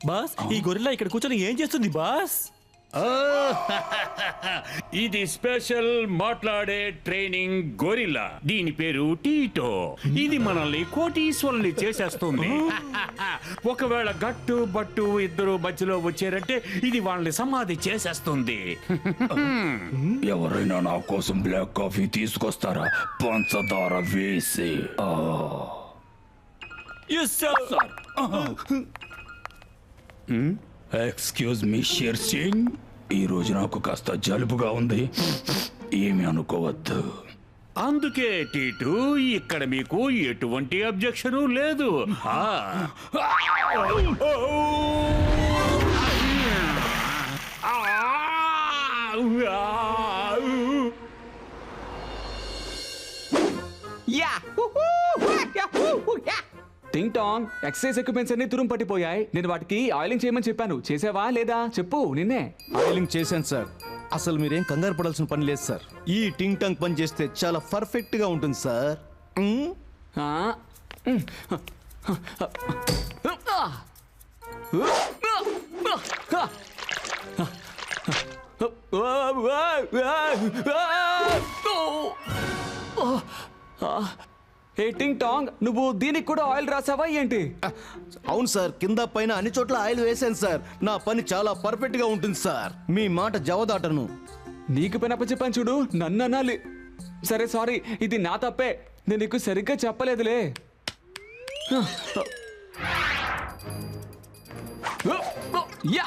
Boss ఈ gorilla ఇక్కడ కూర్చొని ఏం చేస్తుంది బాస్? ఇది స్పెషల్ మాట్లాడే ట్రైనింగ్ గొరిల్లా. దీని పేరు టీటో. ఇది మనల్ని కోటీశ్వరుల్ని చేసేస్తుంది. ఒకవేళ గట్టు బట్టు ఇద్దరు మధ్యలో వచ్చారంటే ఇది వాళ్ళని సమాధి చేసేస్తుంది. ఎవరైనా నా కోసం బ్లాక్ కాఫీ తీసుకొస్తారా? పంచదార వేసి. ఎక్స్క్యూజ్ మీ షేర్ సింగ్, ఈ రోజు నాకు కాస్త జలుబుగా ఉంది, ఏమి అనుకోవద్దు. అందుకే టీటు ఇక్కడ మీకు ఎటువంటి అబ్జెక్షన్ లేదు. టింగ్ టాంగ్, ఎక్సర్సైజ్ ఎక్విప్మెంట్స్ అన్ని తురుము పట్టిపోయాయి. నేను వాటికి ఆయిలింగ్ చేయమని చెప్పాను, చేసావా లేదా చెప్పు. నిన్నే ఆయిలింగ్ చేశాను సార్. అసలు మీరేం కంగారు పడాల్సిన పని లేదు సార్. ఈ టింగ్ టాంగ్ పని చేస్తే చాలా పర్ఫెక్ట్ గా ఉంటుంది సార్. ఏ టింగ్ టాంగ్, నువ్వు దీనికి కూడా ఆయిల్ రాసావా ఏంటి? అవును సార్, కింద పైన అన్ని చోట్ల ఆయిల్ వేసాను సార్. నా పని చాలా పర్ఫెక్ట్ గా ఉంటుంది సార్. మీ మాట జవదాటను. నీకు పని అప్పచెప్పాను చూడు, నన్ను అనాలి. సరే సారీ, ఇది నా తప్పే. నేను నీకు సరిగ్గా చెప్పలేదులే. యా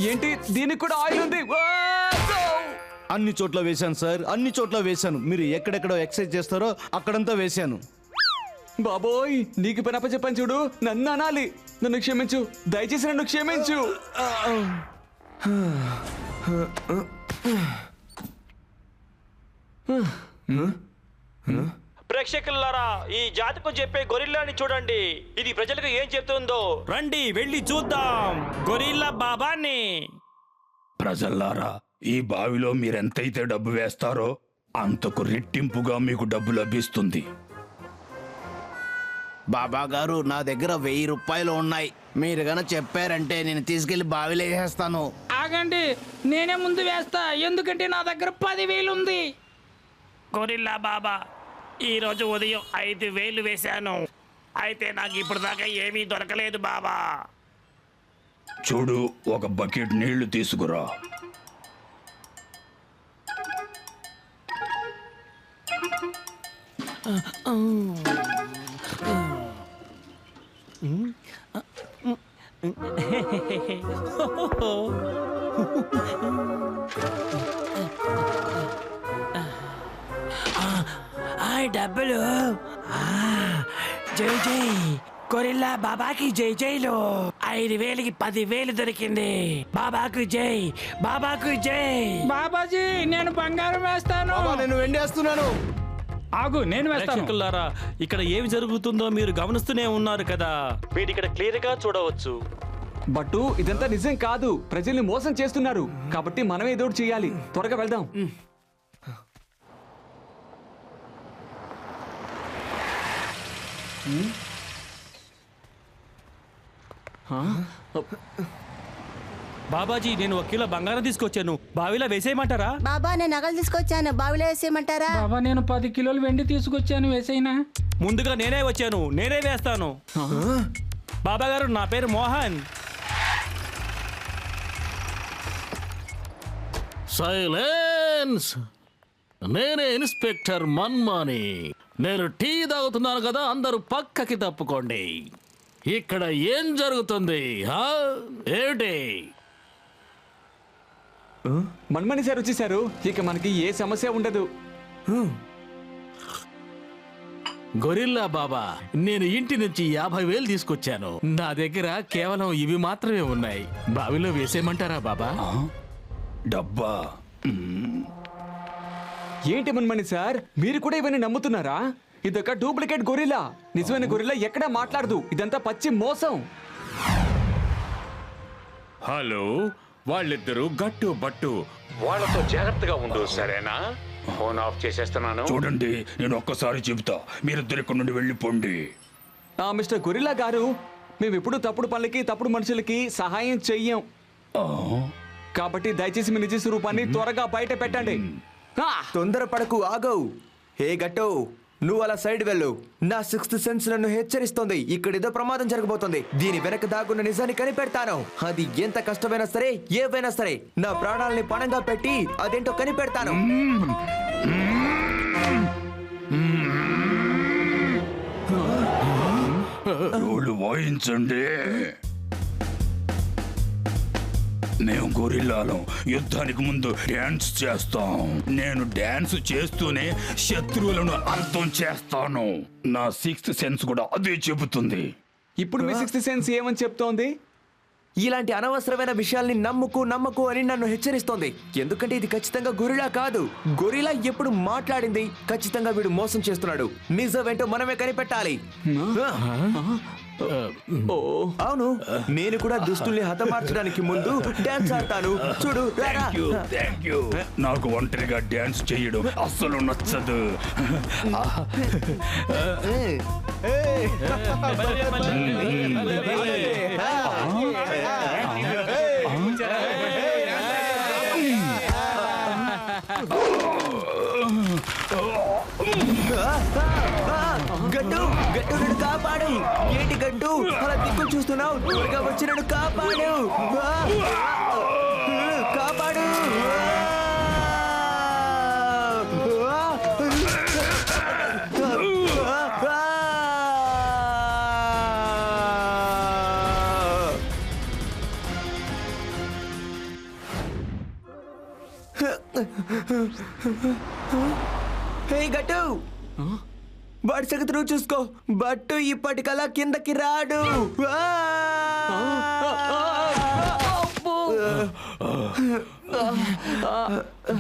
ఏంటి, దీనికి కూడా ఆయిల్ ఉంది? అన్ని చోట్ల వేశాను సార్, అన్ని చోట్ల వేశాను. మీరు ఎక్కడెక్కడ ఎక్సర్సైజ్ చేస్తారో అక్కడంతా వేశాను. బాబోయ్, నీకు పని అప్పచెప్పాను చూడు, నన్ను అనాలి. నన్ను క్షమించు, దయచేసి నన్ను క్షమించు. ప్రేక్షకులారా, ఈ జాతకం చెప్పే గొరిల్లాని చూడండి. ఇది ప్రజలకు ఏం చెప్తుందో రండి వెళ్ళి చూద్దాం గొరిల్లా బాబాని. ప్రజల్లారా, ఈ బావిలో మీరెంతైతే డబ్బు వేస్తారో అంతకు రెట్టింపుగా మీకు డబ్బు లభిస్తుంది. బాబా గారు, నా దగ్గర 1000 రూపాయలు ఉన్నాయి. మీరు గన చెప్పారంటే నేను తీసుకెళ్లి బావిలో వేసేస్తాను. ఆగండి, నేనే ముందు వేస్తా, ఎందుకంటే నా దగ్గర 10,000 ఉంది. గొరిల్లా బాబా, ఈ రోజు ఉదయం 5,000 వేశాను. అయితే నాకు ఇప్పుడు దాకా ఏమీ దొరకలేదు బాబా. చూడు, ఒక బకెట్ నీళ్లు తీసుకురా. డబ్బులు జై జై గొరిల్లా బాబాకి జై జైలు. 5,000కి 10,000 దొరికింది. బాబాకు జై, బాబాకు జై. బాబాజీ, నేను బంగారం వేస్తాను. నేను వెండేస్తున్నాను. ఆగు, నేను వేస్తాను. ప్రేక్షకులారా, ఇక్కడ ఏమి జరుగుతుందో మీరు గమనిస్తూనే ఉన్నారు కదా. వీటి ఇక్కడ క్లియర్ గా చూడవచ్చు. బట్టు, ఇదంతా నిజం కాదు. ప్రజల్ని మోసం చేస్తున్నారు. కాబట్టి మనమే ఏదో ఒకటి చేయాలి. త్వరగా వెళ్దాం. బాబాజీ, నేను 1 కిలో బంగారం తీసుకొచ్చాను. బావిలో వేసేయమంటారా? బాబా, నేను నగలు తీసుకొచ్చాను, బావిలో వేసేయమంటారా? బాబా, నేను 10 కిలోలు వెండి తీసుకొచ్చాను, వేసేయినా? ముందుగా నేనే వచ్చాను, నేనే వేస్తాను. బాబా గారు, నా పేరు మోహన్. సైలెన్స్! నేనే ఇన్స్పెక్టర్ మన్మాని. నేను టీ తాగుతున్నాను కదా, అందరూ పక్కకి తప్పుకోండి. ఇక్కడ ఏం జరుగుతుంది? ఏమిటి? మన్మని సార్ వచ్చేసారు. ఇక మనకి ఏ సమస్య ఉండదు. గొరిల్లా బాబా, నేను ఇంటి నుంచి 50,000 తీసుకొచ్చాను. నా దగ్గర కేవలం ఇవి మాత్రమే ఉన్నాయి. బావిలో వేసేయమంటారా బాబా? డబ్బా? ఏంటి మన్మని సార్, మీరు కూడా ఇవన్నీ నమ్ముతున్నారా? ఇదొక డూప్లికేట్ గొరిల్లా. నిజమైన గొరిల్లా ఎక్కడా మాట్లాడదు. ఇదంతా పచ్చి మోసం. హలో, వాళ్ళిద్దరూ గట్టు బట్టు. వాళ్ళతో జాగ్రత్తగా ఉండు, సరేనా? ఫోన్ ఆఫ్ చేసేస్తున్నాను. చూడండి, నేను ఒక్కసారి చెబుతా, మీరిద్దరు ఇక్కడ నుండి వెళ్ళిపోండి. మిస్టర్ గొరిల్లా గారు, మేము ఎప్పుడు తప్పుడు పనులకి తప్పుడు మనుషులకి సహాయం చెయ్యం. కాబట్టి దయచేసి మీ నిజ స్వరూపాన్ని త్వరగా బయట పెట్టండి. తొందరపడకు, ఆగవు. హే గట్టో, నువ్వు అలా సైడ్ వెళ్ళు. నా 6th సెన్స్ నన్ను హెచ్చరిస్తోంది. ఇక్కడేదో ప్రమాదం జరగబోతోంది. దీని వెనక దాగున్న నిజాన్ని కనిపెడతాను. అది ఎంత కష్టమైనా సరే, ఏవైనా సరే, నా ప్రాణాలని పణంగా పెట్టి అదేంటో కనిపెడతాను. రోళ్ళు వాయించండి. మేము గొరిల్లాలం యుద్ధానికి ముందు డ్యాన్స్ చేస్తాం. నేను డ్యాన్స్ చేస్తూనే శత్రువులను అంతం చేస్తాను. నా 6th సెన్స్ కూడా అదే చెబుతుంది. ఇప్పుడు మీ 6th సెన్స్ ఏమని చెప్తోంది? ఇలాంటి అనవసరమైన విషయాల్ని నమ్మకు అని నన్ను హెచ్చరిస్తోంది. ఎందుకంటే ఇది ఖచ్చితంగా గొరిలా కాదు. గొరిలా ఎప్పుడు మాట్లాడింది ఖచ్చితంగా వీడు మోసం చేస్తున్నాడు. నిజమేంటో మనమే కనిపెట్టాలి. అవును, నేను కూడా దుస్తుల్ని హతమార్చడానికి ముందు డాన్స్ ఆడతాను. చూడు. Thank you. నాకు ఒంటరిగా డ్యాన్స్ చేయడం అస్సలు నచ్చదు. గట్టు గట్టు నన్ను కాపాడు. ఏంటి గట్టు అలా దిక్కు చూస్తున్నావు? త్వరగా వచ్చి నన్ను కాపాడు. కాపాడు. హే గట్టు, వాడి సంగతి నువ్వు చూసుకో. బట్టు ఇప్పటికల్లా కిందకి రాడు.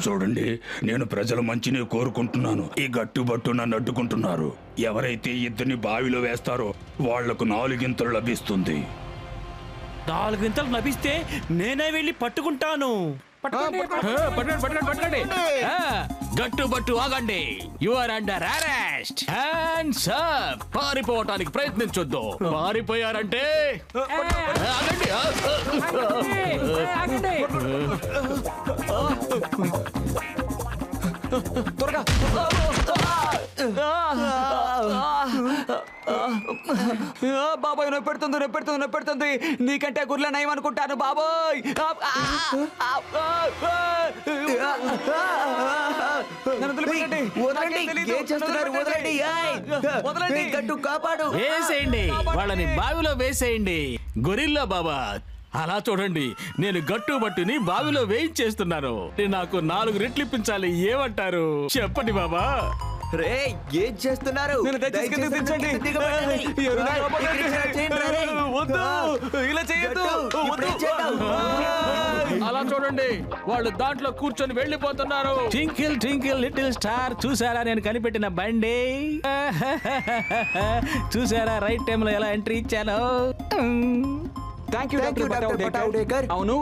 చూడండి, నేను ప్రజల మంచిని కోరుకుంటున్నాను. ఈ గట్టుబట్టు నన్ను అడ్డుకుంటున్నారు. ఎవరైతే ఇద్దరిని బావిలో వేస్తారో వాళ్లకు 4 గింతలు లభిస్తుంది. 4 గింతలు లభిస్తే నేనే వెళ్ళి పట్టుకుంటాను. పట్టండి. గట్టు బట్టు ఆగండి. You are under arrest. Hands up. పారిపోవటానికి ప్రయత్నించొద్దు. పారిపోయారంటే ఆగండి. త్వరగా. బాబాయ్, నొప్పెడుతుంది. నీకంటే గుర్ల నయం అనుకుంటాను బాబాయ్. గట్టు కాపాడు. వేసేయండి, వాళ్ళని బావిలో వేసేయండి. గొరిల్లా బాబా, అలా చూడండి, నేను గట్టు బట్టుని బావిలో వేయించేస్తున్నాను. నాకు 4 రెట్లు ఇప్పించాలి. ఏమంటారు చెప్పండి బాబా. రే, ఏం చేస్తున్నారు? అలా చూడండి, వాళ్ళు దాంట్లో కూర్చొని వెళ్ళిపోతున్నారు. ట్వింకిల్ ట్వింకిల్ లిటిల్ స్టార్, చూసారా నేను కనిపెట్టిన బండి? చూసారా రైట్ టైం లో ఎలా ఎంట్రీ ఇచ్చాను? Thank you doctor. అవును,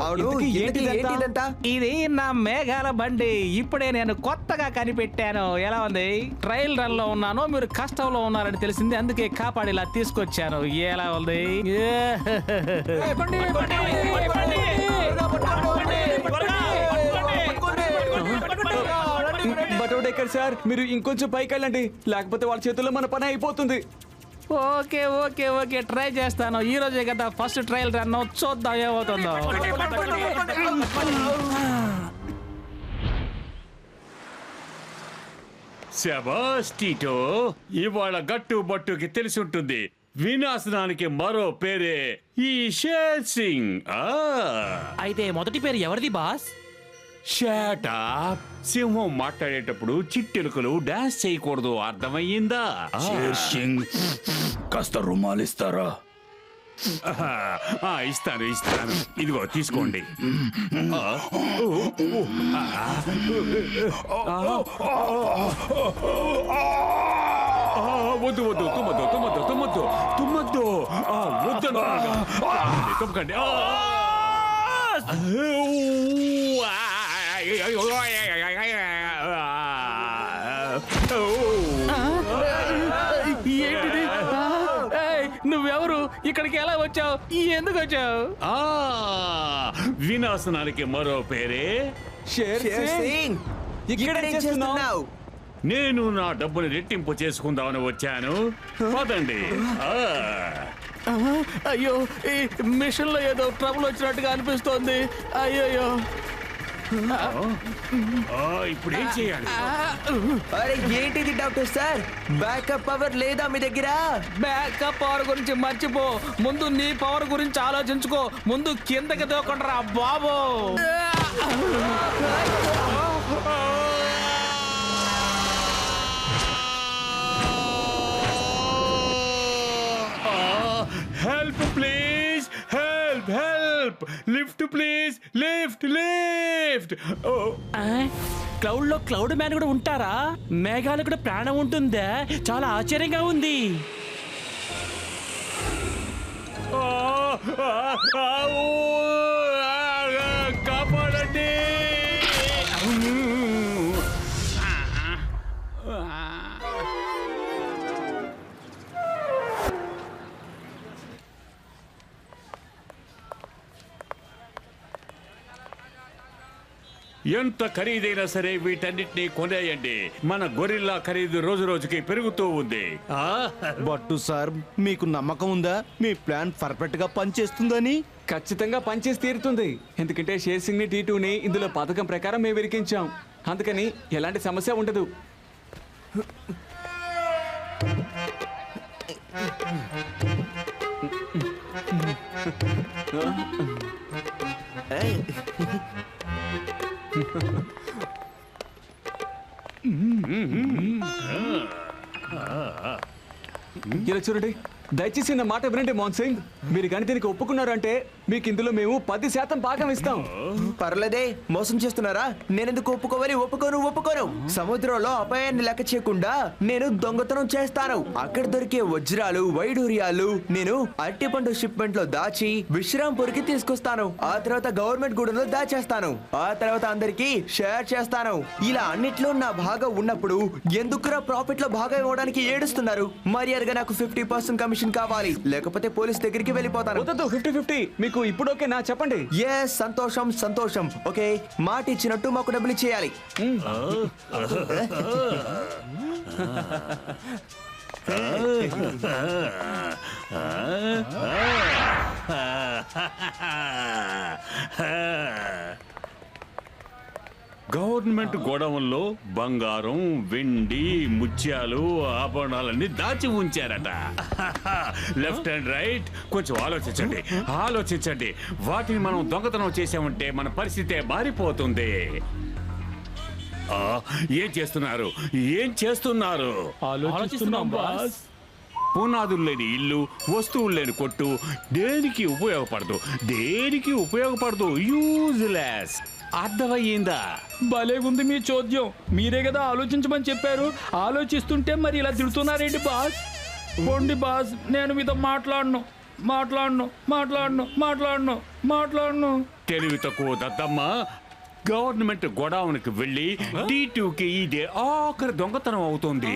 ఏంటిదంతా? ఇది నా మేఘాల బండి. ఇప్పుడే నేను కొత్తగా కనిపెట్టాను. ఎలా ఉంది? ట్రయల్ రన్ లో ఉన్నాను, మీరు కష్టంలో ఉన్నారని తెలిసింది, అందుకే కాపాడి ఇలా తీసుకొచ్చాను. ఎలా ఉంది? బటోడేకర్ సార్, మీరు ఇంకొంచెం పైకి వెళ్ళండి, లేకపోతే వాళ్ళ చేతుల్లో మన పని అయిపోతుంది. ఓకే, ట్రై చేస్తాను. ఈ రోజే కదా ఫస్ట్ ట్రయల్ రన్, చూద్దాం ఏమవుతుందో. శబాష్ టీటో, ఇవాళ గట్టు బట్టుకి తెలిసి ఉంటుంది, వినాశనానికి మరో పేరే ఈ షేర్ సింగ్. అయితే మొదటి పేరు ఎవరిది బాస్? షాటప్. సింహం మాట్లాడేటప్పుడు చిట్టెలుకలు డాన్స్ చేయకూడదు, అర్థమయ్యిందా? షేర్ సింగ్, కాస్త రుమాలిస్తారా? ఇస్తాను. ఇదిగో తీసుకోండి. వద్దు, తుమ్మద్దు. తుమ్మకండి. ఏంటిది? ఏయ్, నువ్వెవరు? ఇక్కడికి ఎలా వచ్చావు? ఎందుకు వచ్చావు? వినాశనానికి మరో పేరే షేర్ సింగ్ ఇక్కడేం చేస్తున్నావు? నేను నా డబ్బుని రెట్టింపు చేసుకుందామని వచ్చాను. పదండి. అయ్యో, ఈ మిషన్ లో ఏదో ట్రబుల్ వచ్చినట్టుగా అనిపిస్తోంది. అయ్యో, ఇప్పుడు ఏం చేయాలి? అరే ఏంటిది డాక్టర్ సార్? బ్యాకప్ పవర్ లేదా మీ దగ్గర? బ్యాకప్ పవర్ గురించి మర్చిపో. ముందు నీ పవర్ గురించి ఆలోచించుకో. ముందు కిందకి దూకండిరా బాబు. Help please, help help, lift please, lift lift. Cloud లో క్లౌడ్ మ్యాన్ కూడా ఉంటారా? మేఘాలు కూడా ప్రాణం ఉంటుందా? చాలా ఆశ్చర్యంగా ఉంది. కాపాడండి. ఎంత ఖరీదైనా సరే వీటన్నిటినీ కొనేయండి. మన గొరిల్లా ఖరీదు రోజు రోజుకి పెరుగుతూ ఉంది. బట్టు సార్, మీకు నమ్మకం ఉందా మీ ప్లాన్ పర్ఫెక్ట్ గా పనిచేస్తుందని? ఖచ్చితంగా పనిచేసి తీరుతుంది. ఎందుకంటే షేర్ సింగ్ ని టీటూని ఇందులో పథకం ప్రకారం మేము ఇరికించాం. అందుకని ఎలాంటి సమస్య ఉండదు. ఇలా చూడండి, దయచేసి నా మాట వినండి మోహన్ సింగ్. మీరు కానీ దీనికి ఒప్పుకున్నారంటే మీకు ఇందులో మేము 10% భాగం ఇస్తాం. పర్లేదే, మోసం చేస్తున్నారా? నేనెందుకు ఒప్పుకోవాలి? ఒప్పుకోను. సముద్రంలో అపాయాన్ని లెక్క చేయకుండా నేను దొంగతనం చేస్తాను. అక్కడ దొరికే వజ్రాలు, వైడూర్యాలు నేను అరటిపండు షిప్మెంట్ లో దాచి విశ్రాంపూర్కి తీసుకొస్తాను. ఆ తర్వాత గవర్నమెంట్ గూడెంలో దాచేస్తాను. ఆ తర్వాత అందరికి షేర్ చేస్తాను. ఇలా అన్నిట్లో నా భాగం ఉన్నప్పుడు ఎందుకురా ప్రాఫిట్ లో భాగం ఇవ్వడానికి ఏడుస్తున్నారు? మర్యాదగా నాకు 50% కమిషన్ కావాలి, లేకపోతే పోలీస్ దగ్గరికి వెళ్ళిపోతాను. 50-50 మీకు ఇప్పుడు ఓకేనా? చెప్పండి. సంతోషం. ఓకే, మాట ఇచ్చినట్టు మాకు డబ్బులు ఇచ్చేయాలి. గవర్నమెంట్ గోడౌన్లో బంగారం, వెండి, ముత్యాలు, ఆభరణాలన్నీ దాచి ఉంచారట. లెఫ్ట్ అండ్ రైట్ కొంచెం ఆలోచించండి. వాటిని మనం దొంగతనం చేసామంటే మన పరిస్థితి మారిపోతుంది. ఏం చేస్తున్నారు? ఆలోచిస్తున్నాం బాస్. పునాదులు లేని ఇల్లు, వస్తువులు లేని కొట్టు దేనికి ఉపయోగపడదు. యూజ్లెస్. అర్థమయ్యిందా? భలేగుంది మీ చోద్యం. మీరే కదా ఆలోచించమని చెప్పారు. ఆలోచిస్తుంటే మరి ఇలా తిడుతున్నారేంటి బాస్? పోండి బాస్, నేను మీతో మాట్లాడను. తెలివి తక్కువ దద్దమ్మ. గవర్నమెంట్ గోడౌన్కి వెళ్ళి టీటూకి ఇదే ఆఖరి దొంగతనం అవుతుంది.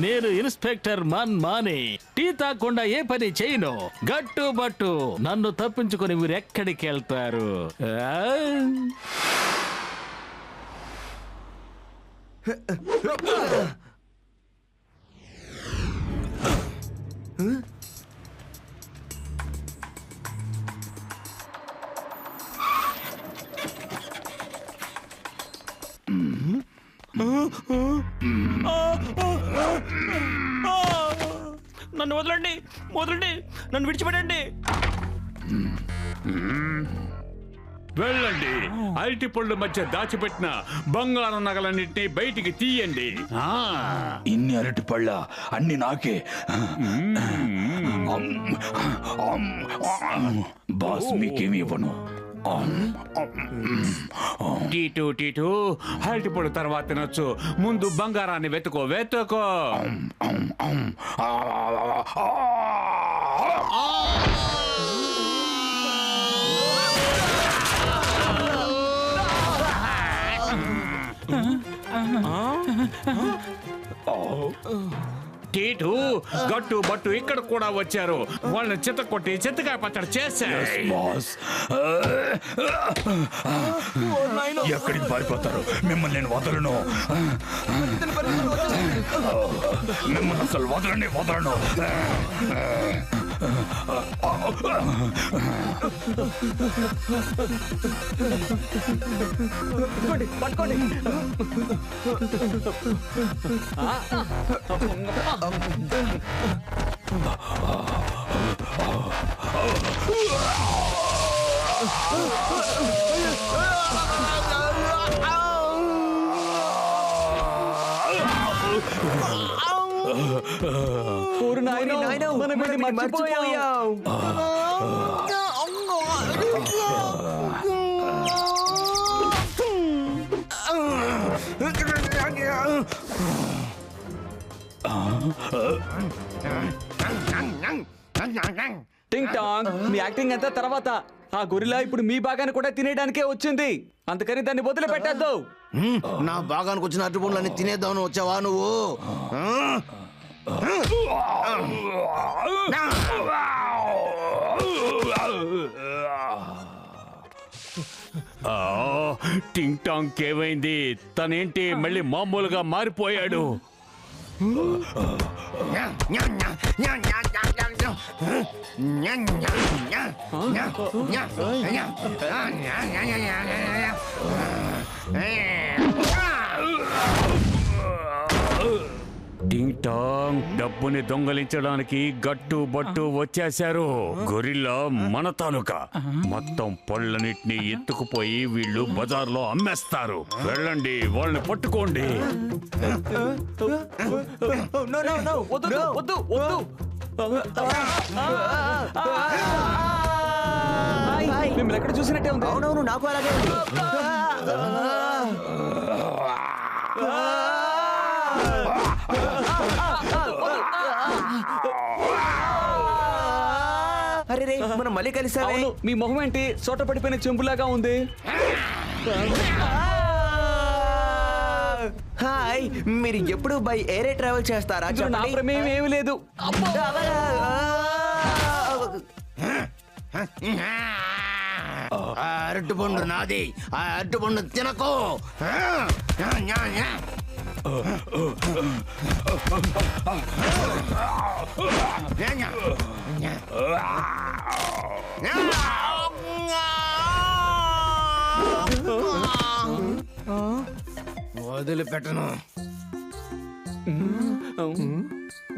నేను ఇన్స్పెక్టర్ మానే. టీ తాగకుండా ఏ పని చేయను. గట్టు నన్ను తప్పించుకొని మీరు ఎక్కడికి వెళ్తారు? నన్ను వదలండి, నన్ను విడిచిపెట్టండి. వెళ్ళండి, అరటి పళ్ళు మధ్య దాచిపెట్టిన బంగారం నగలన్నింటినీ బయటికి తీయండి. ఇన్ని అరటి పళ్ళ అన్ని నాకే. బాస్ మీకేమి ఇవ్వను. టీటు టీటు అరటిపళ్ళు తర్వాత తినొచ్చు, ముందు బంగారాన్ని వెతుకో వెతుకో. టీటు గట్టు బట్టు ఇక్కడ కూడా వచ్చారు. వాళ్ళని చిత్త కొట్టి చిత్తకాయ పచ్చడి చేశారు. ఎక్కడికి పారిపోతారు? మిమ్మల్ని నేను వదలను. మిమ్మల్ని అసలు వదలను. పట్టుకోండి. మనం మర్చిపోయాం. టింగ్ టాంగ్, మీ యాక్టింగ్ అంతా తర్వాత. ఆ గొరిల్లా ఇప్పుడు మీ భాగాన్ని కూడా తినేయడానికే వచ్చింది, అందుకని దాన్ని వదిలి పెట్టద్దు. నా భాగానికి వచ్చిన అరటిపండ్లన్నీ తినేద్దామని వచ్చావా నువ్వు? టింగ్ టాంగ్ ఏమైంది? తనేంటి మళ్ళీ మామూలుగా మారిపోయాడు? టింగ్ టాంగ్ డబ్బుని దొంగలించడానికి గట్టు బట్టు వచ్చేశారు. గొరిల్లా మన తాలూకా. మొత్తం పళ్ళన్నిటిని ఎత్తుకుపోయి వీళ్ళు బజార్లో అమ్మేస్తారు. వెళ్ళండి, వాళ్ళని పట్టుకోండి. మిమ్మల్ని ఎక్కడ చూసినట్టే ఉంది. అవునవును, నాకు అలాగే ఉంది. అరే రే, మనం మళ్ళీ కలిసామే. అవును, మీ మొహం ఏంటి చోట పడిపోయిన చెంబులాగా ఉంది. హాయ్, మీరు ఎప్పుడు బై ఏరే ట్రావెల్ చేస్తారా? నా ప్రమేయం ఏమీ లేదు. అరటిపండు నాది, ఆ అరటిపండు తినకో. వదిలిపెట్టను.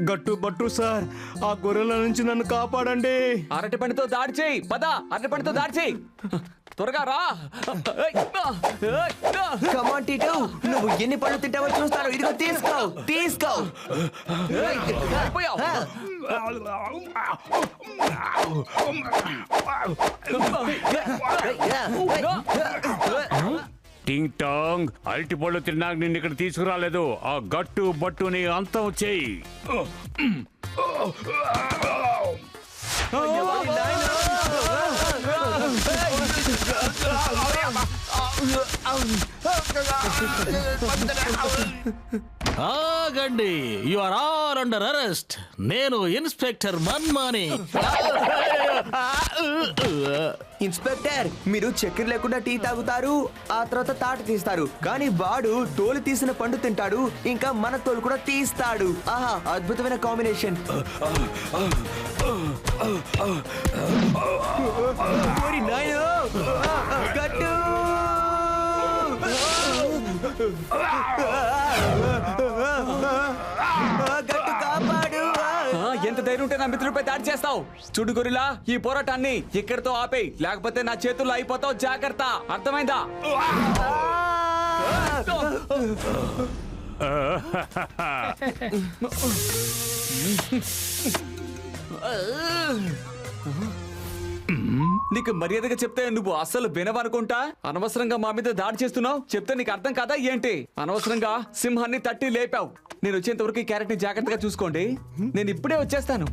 గట్టు బట్టు సార్, ఆ గొర్రెల నుంచి నన్ను కాపాడండి. అరటి పండుతో దాడి చేయి. పద, అరటి పండుతో దాడి చేయి. త్వరగా రా. కమాన్ టీటు, నువ్వు ఎన్ని పళ్ళు తింటావో చూస్తాను. ఇదిగో తీసుకో, తీసుకో. టింగ్ టాంగ్, అరటి పళ్ళు తిన్నాక నిన్ను ఇక్కడ తీసుకురాలేదు. ఆ గట్టు బట్టుని అంతం చేయి. ఆగండి, you are all under arrest. నేను ఇన్స్పెక్టర్ మన్మాని. ఇన్స్పెక్టర్, మీరు చక్కెర లేకుండా టీ తాగుతారు, ఆ తర్వాత తాట తీస్తారు, కానీ వాడు తోలు తీసిన పండు తింటాడు, ఇంకా మన తోలు కూడా తీస్తాడు. ఆహా, అద్భుతమైన కాంబినేషన్. గట్టు గట్టు కాపాడు. ఎంత ధైర్యం ఉంటే నా మిత్రుడిపై దాడి చేస్తావు? చూడు గొరిల్లా, ఈ పోరాటాన్ని ఇక్కడితో ఆపేయి, లేకపోతే నా చేతుల్లో అయిపోతావు. జాగ్రత్త, అర్థమైందా? నీకు మర్యాదగా చెప్తే నువ్వు అస్సలు వినవనుకుంటా. అనవసరంగా మా మీద దాడి చేస్తున్నావు. చెప్తే నీకు అర్థం కాదా ఏంటి? అనవసరంగా సింహాన్ని తట్టి లేపావు. నేను వచ్చేంత వరకు ఈ క్యారెట్ ని జాగ్రత్తగా చూసుకోండి. నేను ఇప్పుడే వచ్చేస్తాను.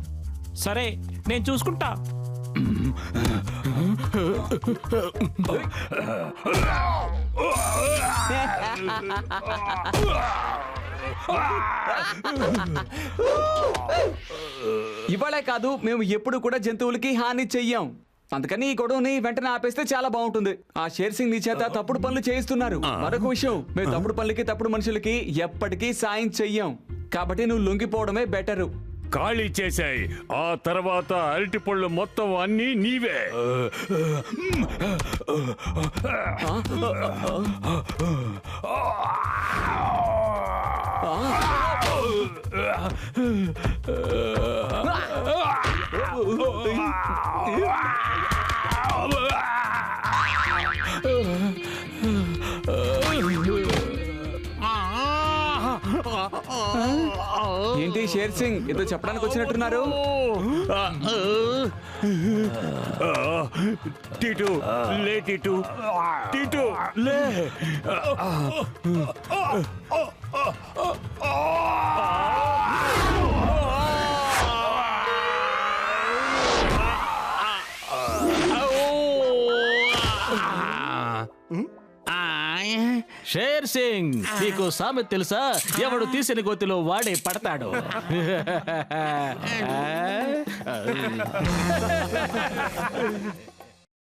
సరే, నేను చూసుకుంటా. ఇవాళే కాదు, మేము ఎప్పుడు కూడా జంతువులకి హాని చెయ్యం. అందుకని ఈ గొడవని వెంటనే ఆపేస్తే చాలా బాగుంటుంది. ఆ షేర్ సింగ్ నీ చేత తప్పుడు పనులు చేయిస్తున్నారు. మరొక విషయం, మేము తప్పుడు పనులకి తప్పుడు మనుషులకి ఎప్పటికీ సాయం చెయ్యం. కాబట్టి నువ్వు లొంగిపోవడమే బెటరు. ఖాళీ చేశాయి. ఆ తర్వాత అరటి పళ్ళు మొత్తం అన్నీ నీవే. ఏంటి షేర్ సింగ్ ఏదో చెప్పడానికి వచ్చినట్టున్నారు? టీటు లే, టీటు, టీటు లే. షేర్ సింగ్, నీకు సామెత తెలుసా? ఎవడు తీసిన గోతిలో వాడే పడతాడు.